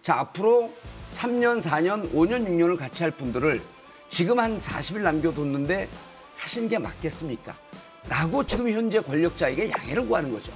자, 앞으로 3년, 4년, 5년, 6년을 같이 할 분들을 지금 한 40일 남겨뒀는데 하시는 게 맞겠습니까? 라고 지금 현재 권력자에게 양해를 구하는 거죠.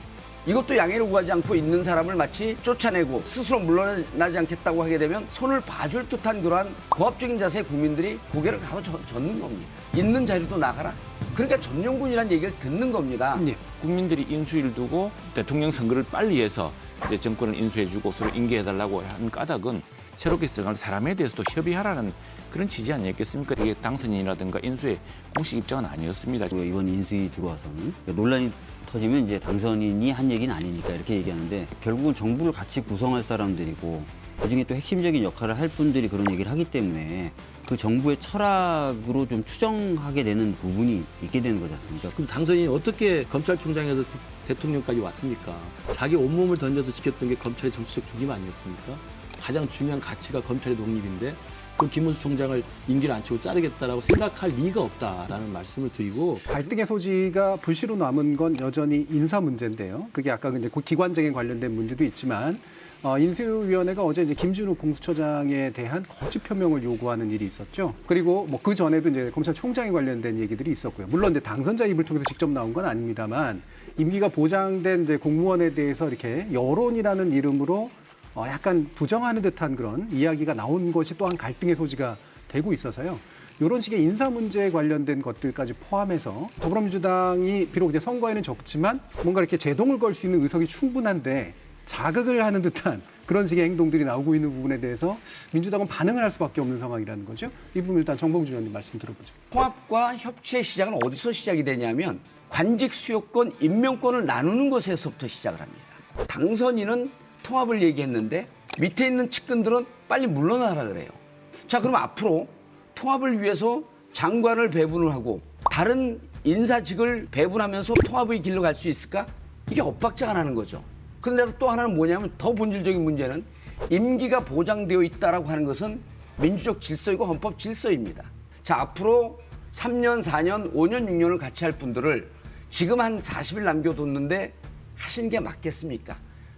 이것도 양해를 구하지 않고 있는 사람을 마치 쫓아내고 스스로 물러나지 않겠다고 하게 되면 손을 봐줄 듯한 그러한 고압적인 자세의 국민들이 고개를 가로젓는 겁니다. 있는 자리도 나가라. 그러니까 점령군이라는 얘기를 듣는 겁니다. 네. 국민들이 인수위를 두고 대통령 선거를 빨리 해서 이제 정권을 인수해주고 서로 인계해달라고 하는 까닭은 새롭게 들어갈 사람에 대해서도 협의하라는 그런 취지 아니었겠습니까? 이게 당선인이라든가 인수의 공식 입장은 아니었습니다. 이번 인수위 들어와서는 논란이 터지면 이제 당선인이 한 얘기는 아니니까 이렇게 얘기하는데 결국은 정부를 같이 구성할 사람들이고 그중에 또 핵심적인 역할을 할 분들이 그런 얘기를 하기 때문에 그 정부의 철학으로 좀 추정하게 되는 부분이 있게 되는 거지 않습니까? 그럼 당선인이 어떻게 검찰총장에서 대통령까지 왔습니까? 자기 온몸을 던져서 지켰던 게 검찰의 정치적 중심 아니었습니까? 가장 중요한 가치가 검찰의 독립인데 그 김문수 총장을 임기를 안 치고 자르겠다라고 생각할 리가 없다라는 말씀을 드리고 갈등의 소지가 불씨로 남은 건 여전히 인사 문제인데요. 그게 아까 이제 기관장에 관련된 문제도 있지만 인수위원회가 어제 이제 김준우 공수처장에 대한 거짓 표명을 요구하는 일이 있었죠. 그리고 뭐 그 전에도 이제 검찰총장에 관련된 얘기들이 있었고요. 물론 이제 당선자 입을 통해서 직접 나온 건 아닙니다만 임기가 보장된 이제 공무원에 대해서 이렇게 여론이라는 이름으로 약간 부정하는 듯한 그런 이야기가 나온 것이 또한 갈등의 소지가 되고 있어서요. 이런 식의 인사 문제에 관련된 것들까지 포함해서 더불어민주당이 비록 이제 선거에는 적지만 뭔가 이렇게 제동을 걸 수 있는 의석이 충분한데 자극을 하는 듯한 그런 식의 행동들이 나오고 있는 부분에 대해서 민주당은 반응을 할 수밖에 없는 상황이라는 거죠. 이 부분 일단 정봉주 의원님 말씀 들어보죠. 통합과 협치의 시작은 어디서 시작이 되냐면 관직 수요권, 임명권을 나누는 것에서부터 시작을 합니다. 당선인은 통합을 얘기했는데 밑에 있는 측근들은 빨리 물러나라 그래요. 자, 그럼 앞으로 통합을 위해서 장관을 배분을 하고 다른 인사직을 배분하면서 통합의 길로 갈 수 있을까? 이게 엇박자가 나는 거죠. 그런데 또 하나는 뭐냐면 더 본질적인 문제는 임기가 보장되어 있다라고 하는 것은 민주적 질서이고 헌법 질서입니다. 자, 앞으로 3년, 4년, 5년, 6년을 같이 할 분들을 지금 한 40일 남겨뒀는데 하시는 게 맞겠습니까?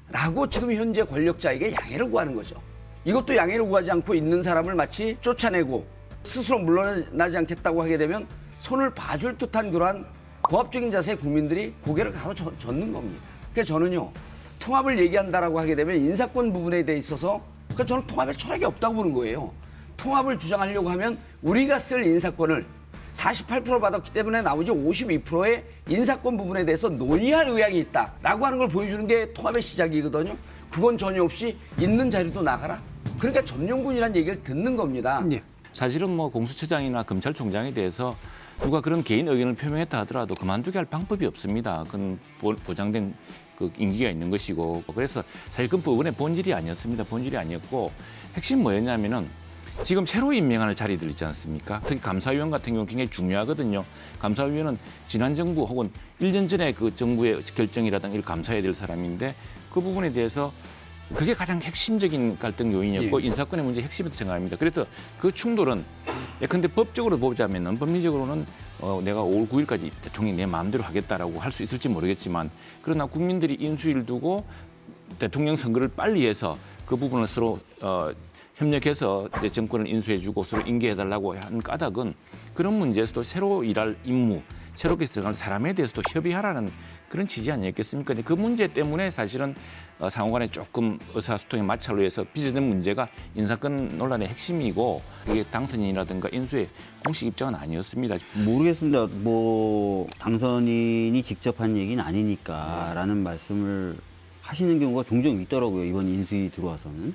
라고 지금 현재 권력자에게 양해를 구하는 거죠. 이것도 양해를 구하지 않고 있는 사람을 마치 쫓아내고 스스로 물러나지 않겠다고 하게 되면 손을 봐줄 듯한 그러한 고압적인 자세의 국민들이 고개를 가로젓는 겁니다. 그래서 저는요, 통합을 얘기한다라고 하게 되면 인사권 부분에 대해 있어서 저는 통합에 철학이 없다고 보는 거예요. 통합을 주장하려고 하면 우리가 쓸 인사권을 48% 받았기 때문에 나머지 52%의 인사권 부분에 대해서 논의할 의향이 있다라고 하는 걸 보여주는 게 통합의 시작이거든요. 그건 전혀 없이 있는 자리도 나가라. 그러니까 점령군이라는 얘기를 듣는 겁니다. 예. 사실은 뭐 공수처장이나 검찰총장에 대해서 누가 그런 개인 의견을 표명했다 하더라도 그만두게 할 방법이 없습니다. 그건 보장된 그 임기가 있는 것이고 그래서 사실 그 부분의 본질이 아니었습니다. 본질이 아니었고 핵심 뭐였냐면은 지금 새로 임명하는 자리들 있지 않습니까? 특히 감사위원 같은 경우는 굉장히 중요하거든요. 감사위원은 지난 정부 혹은 1년 전에 그 정부의 결정이라든가 이를 감사해야 될 사람인데 그 부분에 대해서 그게 가장 핵심적인 갈등 요인이었고 인사권의 문제 핵심이라고 생각합니다. 그래서 그 충돌은 예컨대 법적으로 보자면 법리적으로는 내가 5월 9일까지 대통령이 내 마음대로 하겠다라고 할 수 있을지 모르겠지만 그러나 국민들이 인수위를 두고 대통령 선거를 빨리 해서 그 부분을 서로 협력해서 이제 정권을 인수해주고 서로 인계해달라고 하는 까닭은 그런 문제에서도 새로 일할 임무, 새롭게 들어갈 사람에 대해서도 협의하라는 그런 취지 아니었겠습니까? 그 문제 때문에 사실은 상호간에 조금 의사소통의 마찰로 해서 빚어진 문제가 인사권 논란의 핵심이고 이게 당선인이라든가 인수의 공식 입장은 아니었습니다. 모르겠습니다. 뭐 당선인이 직접 한 얘기는 아니니까라는 말씀을 하시는 경우가 종종 있더라고요. 이번 인수위 들어와서는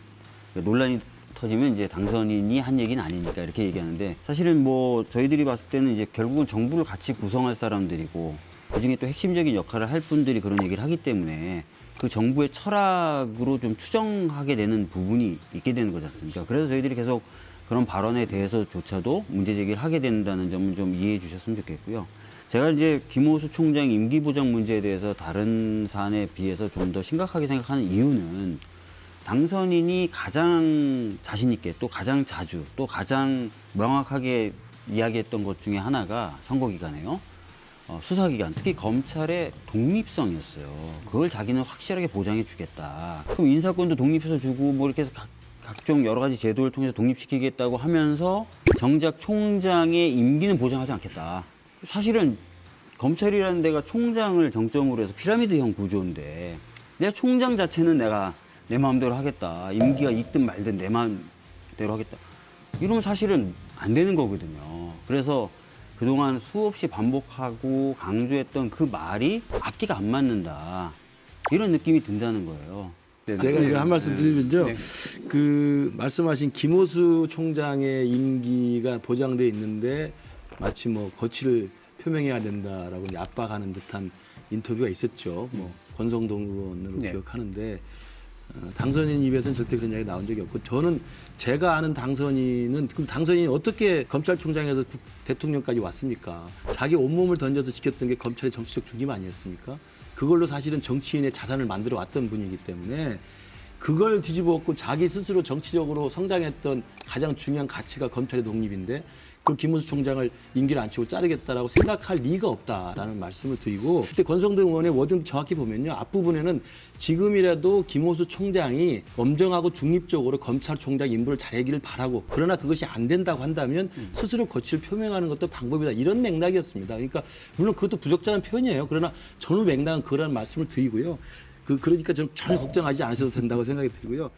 논란이 터지면 이제 당선인이 한 얘기는 아니니까 이렇게 얘기하는데 사실은 뭐 저희들이 봤을 때는 이제 결국은 정부를 같이 구성할 사람들이고 그중에 또 핵심적인 역할을 할 분들이 그런 얘기를 하기 때문에 그 정부의 철학으로 좀 추정하게 되는 부분이 있게 되는 거지 않습니까? 그래서 저희들이 계속 그런 발언에 대해서조차도 문제 제기를 하게 된다는 점을 좀 이해해 주셨으면 좋겠고요. 제가 이제 김호수 총장 임기 보장 문제에 대해서 다른 사안에 비해서 좀 더 심각하게 생각하는 이유는 당선인이 가장 자신 있게 또 가장 자주 또 가장 명확하게 이야기했던 것 중에 하나가 선거 기간에요. 수사기관, 특히 검찰의 독립성이었어요. 그걸 자기는 확실하게 보장해 주겠다. 그럼 인사권도 독립해서 주고 뭐 이렇게 해서 각종 여러 가지 제도를 통해서 독립시키겠다고 하면서 정작 총장의 임기는 보장하지 않겠다. 사실은 검찰이라는 데가 총장을 정점으로 해서 피라미드형 구조인데 내가 총장 자체는 내가 내 마음대로 하겠다. 임기가 있든 말든 내 마음대로 하겠다. 이러면 사실은 안 되는 거거든요. 그래서 그동안 수없이 반복하고 강조했던 그 말이 앞뒤가 안 맞는다. 이런 느낌이 든다는 거예요. 제가 이제 한 말씀 드리면요. 그 말씀하신 김호수 총장의 임기가 보장돼 있는데 마치 뭐 거취를 표명해야 된다라고 이제 압박하는 듯한 인터뷰가 있었죠. 뭐 권성동 의원으로 네. 기억하는데 당선인 입에서는 절대 그런 이야기 나온 적이 없고 저는 제가 아는 당선인은 그럼 당선인이 어떻게 검찰총장에서 대통령까지 왔습니까? 자기 온몸을 던져서 지켰던 게 검찰의 정치적 중심 아니었습니까? 그걸로 사실은 정치인의 자산을 만들어 왔던 분이기 때문에 그걸 뒤집어 엎고 자기 스스로 정치적으로 성장했던 가장 중요한 가치가 검찰의 독립인데 그걸 김문수 총장을 임기를 안 치고 자르겠다라고 생각할 리가 없다라는 말씀을 드리고 그때 권성동 의원의 워딩 정확히 보면요. 앞부분에는 지금이라도 김호수 총장이 엄정하고 중립적으로 검찰총장 임무를 잘하기를 바라고 그러나 그것이 안 된다고 한다면 스스로 거취를 표명하는 것도 방법이다. 이런 맥락이었습니다. 그러니까 물론 그것도 부적절한 표현이에요. 그러나 전후 맥락은 그런 말씀을 드리고요. 그러니까 저는 전혀 걱정하지 않으셔도 된다고 생각이 들고요.